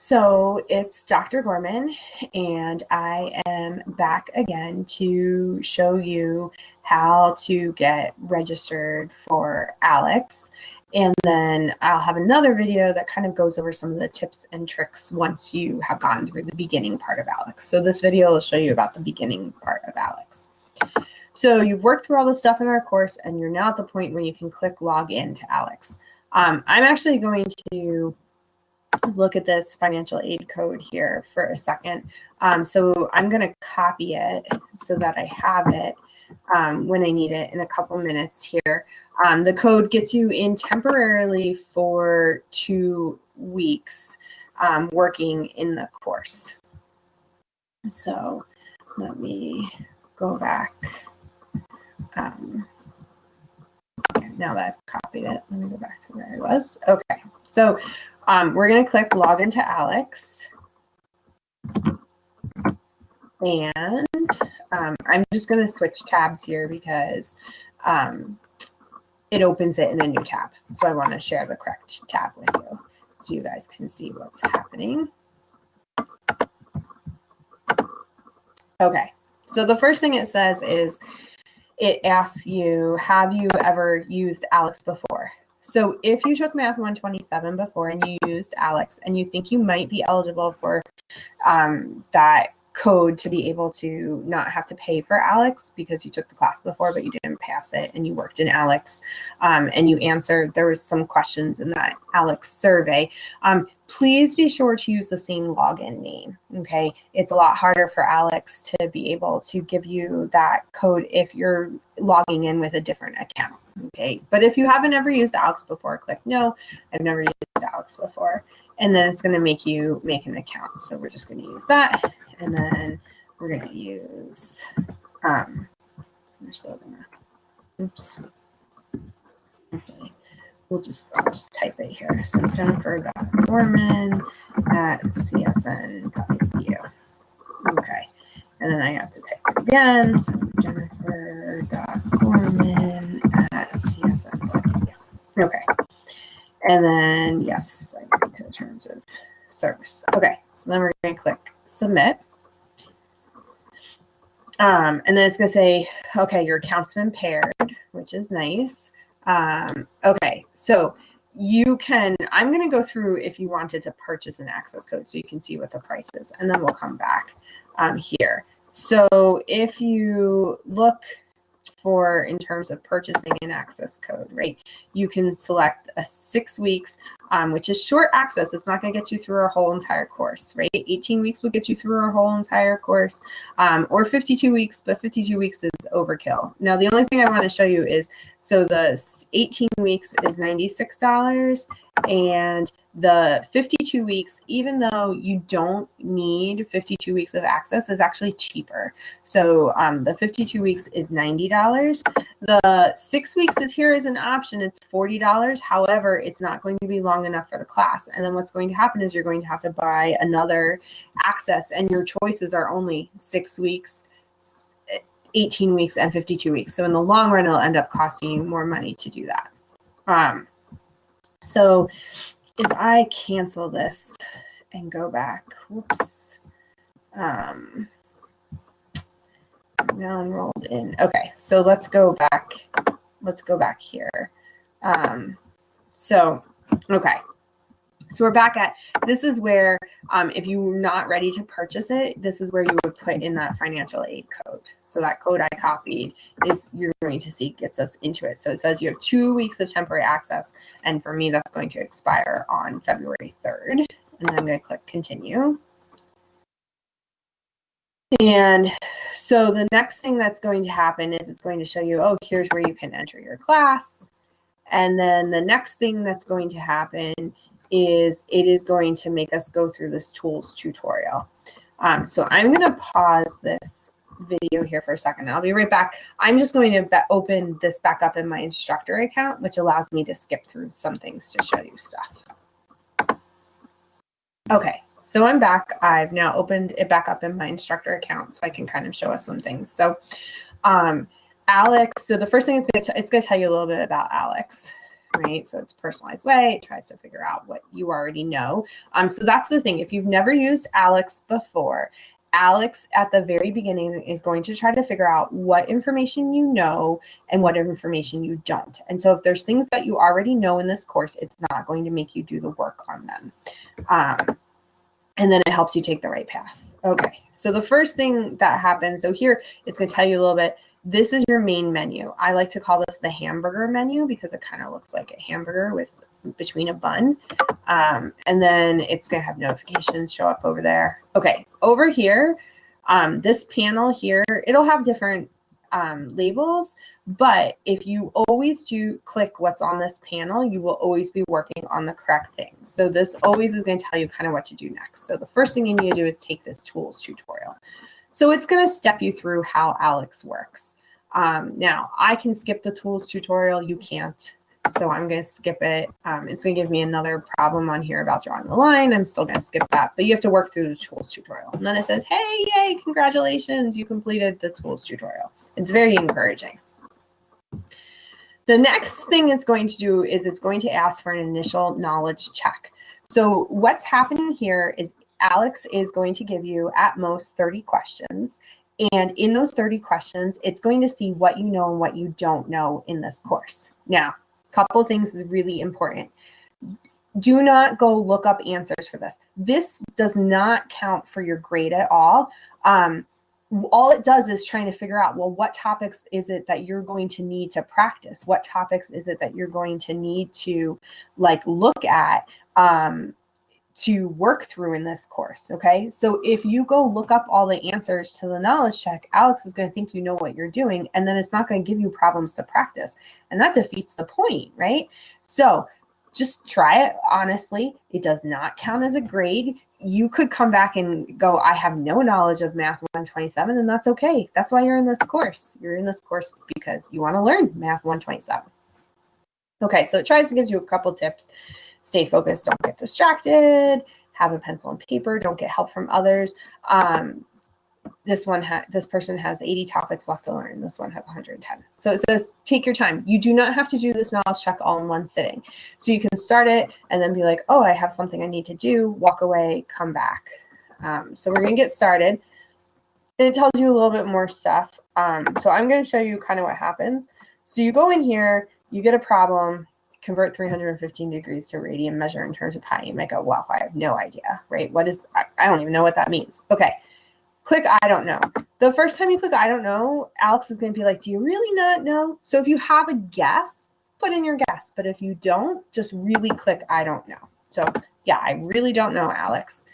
So it's Dr. Gorman, and I am back again to show you how to get registered for ALEKS. And then I'll have another video that kind of goes over some of the tips and tricks once you have gone through the beginning part of ALEKS. So this video will show you about the beginning part of ALEKS. So you've worked through all the stuff in our course, and you're now at the point where you can click log in to ALEKS. I'm actually going to look at this financial aid code here for a second. So I'm going to copy it so that I have it when I need it in a couple minutes here. The code gets you in temporarily for 2 weeks working in the course. So let me go back. Now that I've copied it, let me go back to where I was. Okay, so we're going to click log into ALEKS, and I'm just going to switch tabs here because it opens it in a new tab. So I want to share the correct tab with you so you guys can see what's happening. Okay, so the first thing it says is it asks you, have you ever used ALEKS before? So if you took Math 127 before and you used ALEKS and you think you might be eligible for that code to be able to not have to pay for ALEKS because you took the class before but you didn't pass it and you worked in ALEKS and you answered, there was some questions in that ALEKS survey, please be sure to use the same login name, okay? It's a lot harder for ALEKS to be able to give you that code if you're logging in with a different account, okay? But if you haven't ever used ALEKS before, click no, I've never used ALEKS before. And then it's gonna make you make an account. So we're just gonna use that. And then we're gonna use, we're still gonna, oops. Okay. I'll just type it here. So jennifer.gorman@csn.edu. Okay. And then I have to type it again. So jennifer.gorman@csn.edu. Okay. And then, yes, I go to the terms of service. Okay. So then we're going to click submit. And then it's going to say, okay, your account's been paired, which is nice. Okay, so you can, I'm going to go through if you wanted to purchase an access code so you can see what the price is, and then we'll come back here. So if you look for in terms of purchasing an access code, right, you can select a 6 weeks, which is short access. It's not going to get you through our whole entire course, right? 18 weeks will get you through our whole entire course, or 52 weeks, but 52 weeks is overkill. Now, the only thing I want to show you is, so the 18 weeks is $96, and the 52 weeks, even though you don't need 52 weeks of access, is actually cheaper. So the 52 weeks is $90. The 6 weeks is here as an option. It's $40. However, it's not going to be long enough for the class. And then what's going to happen is you're going to have to buy another access, and your choices are only 6 weeks, 18 weeks, and 52 weeks. So in the long run, it'll end up costing you more money to do that. So if I cancel this and go back, whoops, now enrolled in, okay, so let's go back here. Okay, so we're back at, this is where, if you're not ready to purchase it, this is where you would put in that financial aid code. So that code I copied is, you're going to see, gets us into it. So it says you have 2 weeks of temporary access. And for me, that's going to expire on February 3rd. And then I'm going to click continue. And so the next thing that's going to happen is it's going to show you, oh, here's where you can enter your class. And then the next thing that's going to happen is it is going to make us go through this tools tutorial. So I'm going to pause this video here for a second. I'll be right back. I'm just going to open this back up in my instructor account, which allows me to skip through some things to show you stuff. Okay, so I'm back. I've now opened it back up in my instructor account so I can kind of show us some things. So ALEKS, so the first thing it's going to tell you a little bit about ALEKS. right? So it's a personalized way. It tries to figure out what you already know. So that's the thing. If you've never used ALEKS before, ALEKS at the very beginning is going to try to figure out what information you know and what information you don't. And so if there's things that you already know in this course, it's not going to make you do the work on them. And then it helps you take the right path. Okay, so the first thing that happens, so here it's going to tell you a little bit. This is your main menu. I like to call this the hamburger menu because it kind of looks like a hamburger with between a bun. And then it's going to have notifications show up over there. Okay, over here, this panel here, it'll have different labels, but if you always do click what's on this panel, you will always be working on the correct thing. So this always is going to tell you kind of what to do next. So the first thing you need to do is take this tools tutorial. So it's going to step you through how ALEKS works. Now I can skip the tools tutorial. You can't. So I'm going to skip it. It's going to give me another problem on here about drawing the line. I'm still going to skip that, but you have to work through the tools tutorial. And then it says, hey, yay, congratulations, you completed the tools tutorial. It's very encouraging. The next thing it's going to do is it's going to ask for an initial knowledge check. So what's happening here is ALEKS is going to give you at most 30 questions. And in those 30 questions, it's going to see what you know and what you don't know in this course. Now, a couple of things is really important. Do not go look up answers for this. This does not count for your grade at all. All it does is trying to figure out, well, what topics is it that you're going to need to practice? What topics is it that you're going to need to like look at to work through in this course? Okay, so if you go look up all the answers to the knowledge check, ALEKS is going to think you know what you're doing, and then it's not going to give you problems to practice, and that defeats the point, right? So just try it honestly. It does not count as a grade. You could come back and go, I have no knowledge of Math 127, and that's okay. That's why you're in this course. You're in this course because you want to learn Math 127. Okay, so it tries to give you a couple tips. Stay focused, don't get distracted, have a pencil and paper, don't get help from others. This person has 80 topics left to learn. This one has 110. So it says, take your time. You do not have to do this knowledge check all in one sitting. So you can start it and then be like, oh, I have something I need to do, walk away, come back. So we're going to get started. And it tells you a little bit more stuff. So I'm going to show you kind of what happens. So you go in here, you get a problem, convert 315 degrees to radian, measure in terms of pi. You might go, wow, I have no idea, right? I don't even know what that means. Okay. Click I don't know. The first time you click I don't know, ALEKS is going to be like, do you really not know? So if you have a guess, put in your guess. But if you don't, just really click I don't know. So yeah, I really don't know, ALEKS.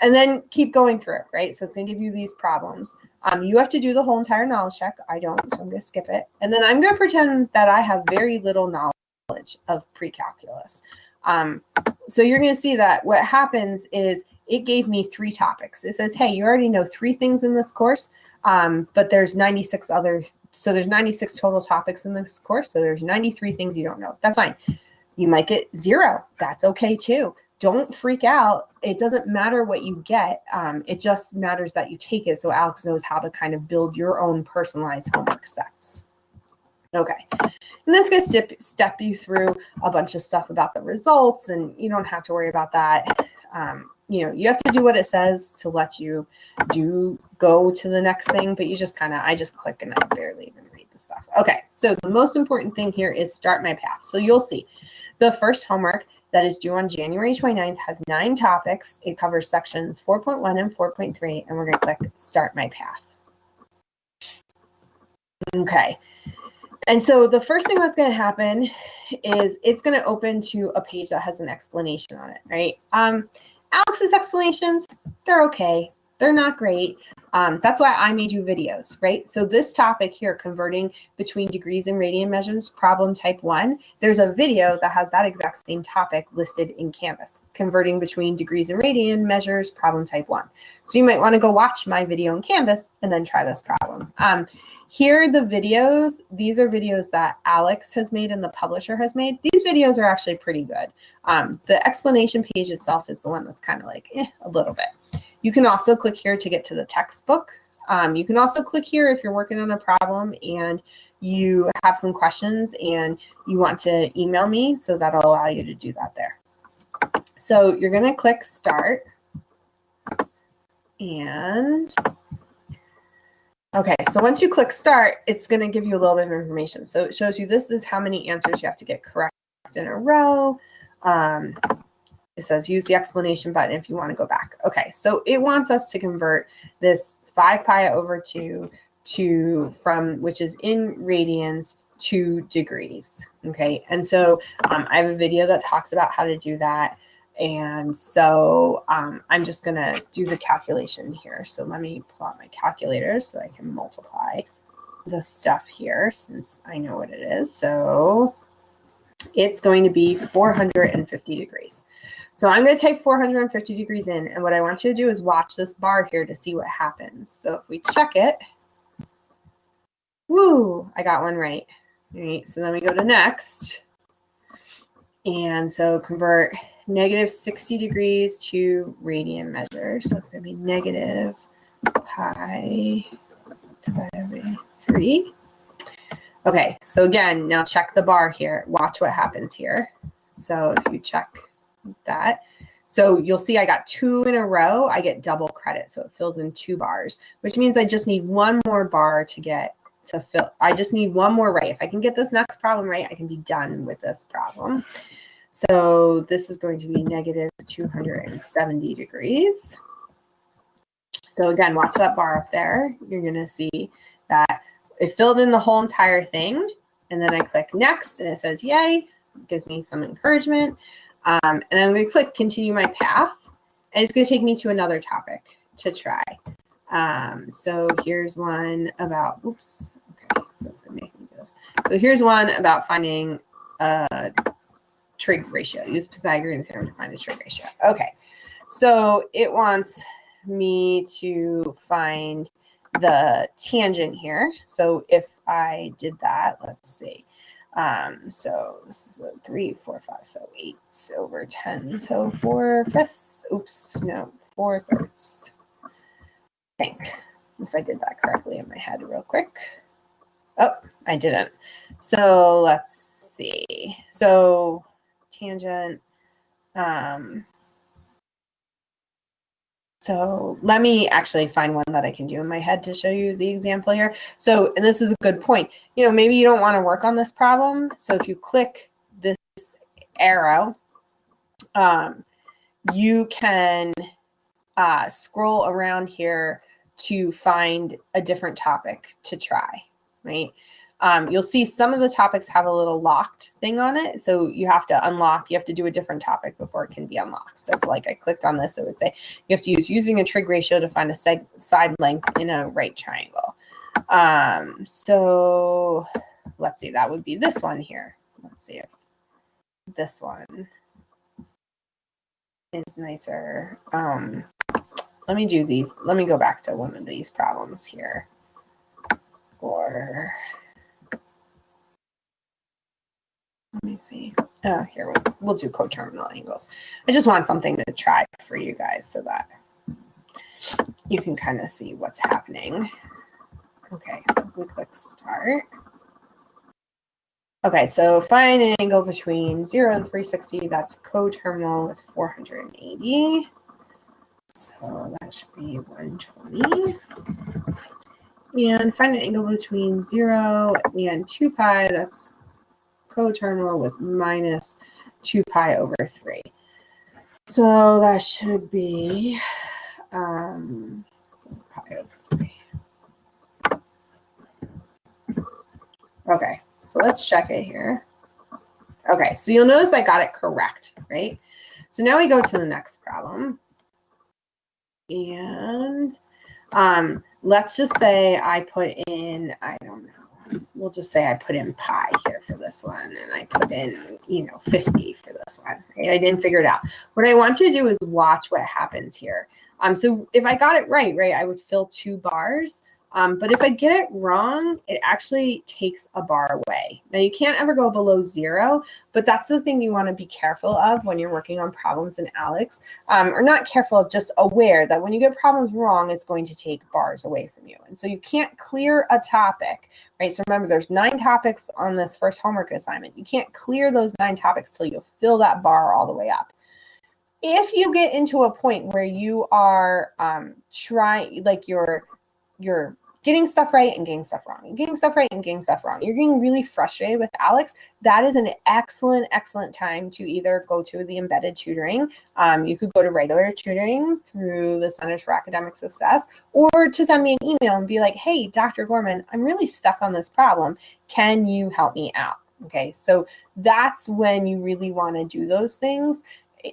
And then keep going through it, right? So it's going to give you these problems. You have to do the whole entire knowledge check. I don't, so I'm going to skip it. And then I'm going to pretend that I have very little knowledge of pre-calculus. So you're going to see that what happens is it gave me 3 topics. It says, hey, you already know 3 things in this course, but there's 96 others. So there's 96 total topics in this course. So there's 93 things you don't know. That's fine. You might get 0. That's okay too. Don't freak out. It doesn't matter what you get. It just matters that you take it. So ALEKS knows how to kind of build your own personalized homework sets. Okay, and that's going to step you through a bunch of stuff about the results, and you don't have to worry about that. You have to do what it says to let you go to the next thing, but I just click and I barely even read the stuff. Okay, so the most important thing here is start my path. So you'll see the first homework that is due on January 29th has 9 topics. It covers sections 4.1 and 4.3, and we're going to click start my path. Okay. And so the first thing that's going to happen is it's going to open to a page that has an explanation on it, right? ALEKS's explanations, they're okay. They're not great. That's why I made you videos, right? So this topic here, converting between degrees and radian measures, problem type 1, there's a video that has that exact same topic listed in Canvas, converting between degrees and radian measures, problem type 1. So you might want to go watch my video in Canvas and then try this problem. Here are the videos. These are videos that ALEKS has made and the publisher has made. These videos are actually pretty good. The explanation page itself is the one that's kind of like, a little bit. You can also click here to get to the textbook. You can also click here if you're working on a problem and you have some questions and you want to email me, so that'll allow you to do that there. So you're going to click Start. And okay, so once you click Start, it's going to give you a little bit of information. So it shows you this is how many answers you have to get correct in a row. It says use the explanation button if you want to go back. Okay, so it wants us to convert this 5 pi over 2 from, which is in radians, to degrees. Okay, and so I have a video that talks about how to do that. And so I'm just going to do the calculation here. So let me pull out my calculator so I can multiply the stuff here since I know what it is. So it's going to be 450 degrees. So I'm going to type 450 degrees in, and what I want you to do is watch this bar here to see what happens. So if we check it, woo, I got one right. All right, so then we go to next. And so convert negative 60 degrees to radian measure. So it's going to be negative pi divided by 3. Okay, so again, now check the bar here. Watch what happens here. So if you check that, so you'll see I got 2 in a row. I get double credit, so it fills in 2 bars, which means I just need 1 more bar to get to fill. I just need 1 more right. If I can get this next problem right, I can be done with this problem. So this is going to be negative 270 degrees. So again, watch that bar up there. You're going to see that it filled in the whole entire thing. And then I click next and it says, yay, it gives me some encouragement. And I'm going to click continue my path. And it's going to take me to another topic to try. So here's one about, oops, okay, so it's going to make me do this. So here's one about finding a trig ratio. Use Pythagorean theorem to find a trig ratio. Okay, so it wants me to find the tangent here. So if I did that, let's see. So this is a 3, 4, 5, so 8 over 10. So 4/5. Oops, no, 4/3. I think, if I did that correctly in my head real quick. Oh, I didn't. So let's see. So tangent. So let me actually find one that I can do in my head to show you the example here. So, and this is a good point. You know, maybe you don't want to work on this problem. So if you click this arrow, you can scroll around here to find a different topic to try, right? You'll see some of the topics have a little locked thing on it. So you have to unlock, you have to do a different topic before it can be unlocked. So if like I clicked on this, it would say you have to use using a trig ratio to find a side length in a right triangle. So let's see, that would be this one here. Let's see if this one is nicer. Let me do these. Let me go back to one of these problems here. Or let me see. Oh, here we'll do coterminal angles. I just want something to try for you guys so that you can kind of see what's happening. Okay, so we click start. Okay, so find an angle between 0 and 360. That's coterminal with 480. So that should be 120. And find an angle between 0 and 2 pi. That's coterminal with minus 2 pi over 3. So that should be pi over 3. Okay, so let's check it here. Okay, so you'll notice I got it correct, right? So now we go to the next problem. And let's just say I put in, I don't know, we'll just say I put in pi here for this one, and I put in, 50 for this one. Right? I didn't figure it out. What I want you to do is watch what happens here. So if I got it right, I would fill 2 bars. But if I get it wrong, it actually takes a bar away. Now you can't ever go below 0, but that's the thing you want to be careful of when you're working on problems in ALEKS, or not careful of, just aware that when you get problems wrong, it's going to take bars away from you. And so you can't clear a topic, right? So remember, there's 9 topics on this first homework assignment. You can't clear those 9 topics till you fill that bar all the way up. If you get into a point where you are trying, like you're getting stuff right and getting stuff wrong, and getting stuff right and getting stuff wrong, you're getting really frustrated with ALEKS, that is an excellent, excellent time to either go to the embedded tutoring. You could go to regular tutoring through the Centers for Academic Success, or to send me an email and be like, hey, Dr. Gorman, I'm really stuck on this problem. Can you help me out? Okay, so that's when you really want to do those things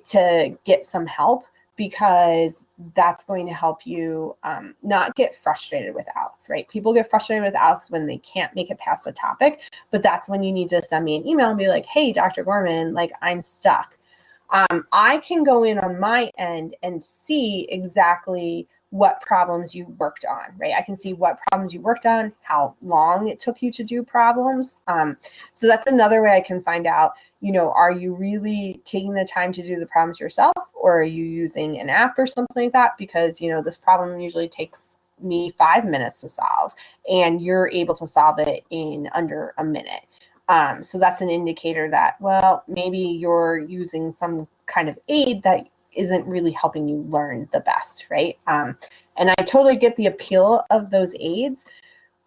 to get some help, because that's going to help you not get frustrated with ALEKS, right? People get frustrated with ALEKS when they can't make it past a topic, but that's when you need to send me an email and be like, hey, Dr. Gorman, like, I'm stuck. I can go in on my end and see exactly what problems you worked on, right? I can see what problems you worked on, how long it took you to do problems. So that's another way I can find out, you know, are you really taking the time to do the problems yourself, or are you using an app or something like that? Because, you know, this problem usually takes me 5 minutes to solve, and you're able to solve it in under a minute. So that's an indicator that, well, maybe you're using some kind of aid that isn't really helping you learn the best, right? And I totally get the appeal of those aids.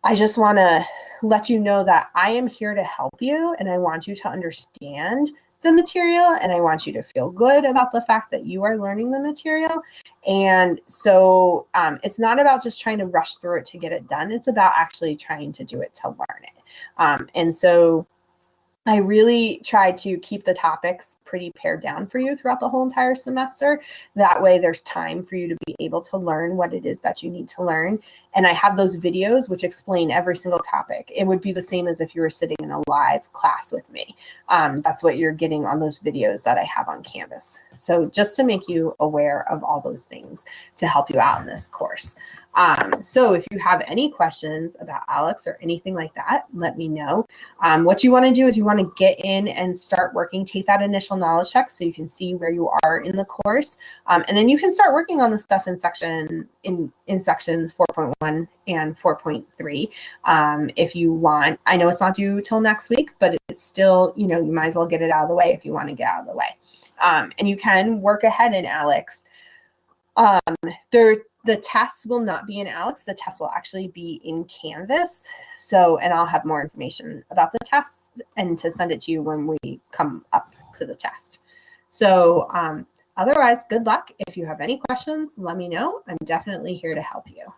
I just want to let you know that I am here to help you, and I want you to understand the material, and I want you to feel good about the fact that you are learning the material. And so it's not about just trying to rush through it to get it done. It's about actually trying to do it to learn it. And so I really try to keep the topics pretty pared down for you throughout the whole entire semester. That way there's time for you to be able to learn what it is that you need to learn. And I have those videos which explain every single topic. It would be the same as if you were sitting in a live class with me. That's what you're getting on those videos that I have on Canvas. So just to make you aware of all those things to help you out in this course. So if you have any questions about ALEKS or anything like that, let me know. What you want to do is you want to get in and start working, take that initial knowledge check so you can see where you are in the course. And then you can start working on the stuff in sections 4.1 and 4.3 if you want. I know it's not due till next week, but it's still, you know, you might as well get it out of the way if you want to get out of the way. And you can work ahead in ALEKS. The tests will not be in ALEKS. The tests will actually be in Canvas. So, and I'll have more information about the tests and to send it to you when we come up to the test. So otherwise, good luck. If you have any questions, let me know. I'm definitely here to help you.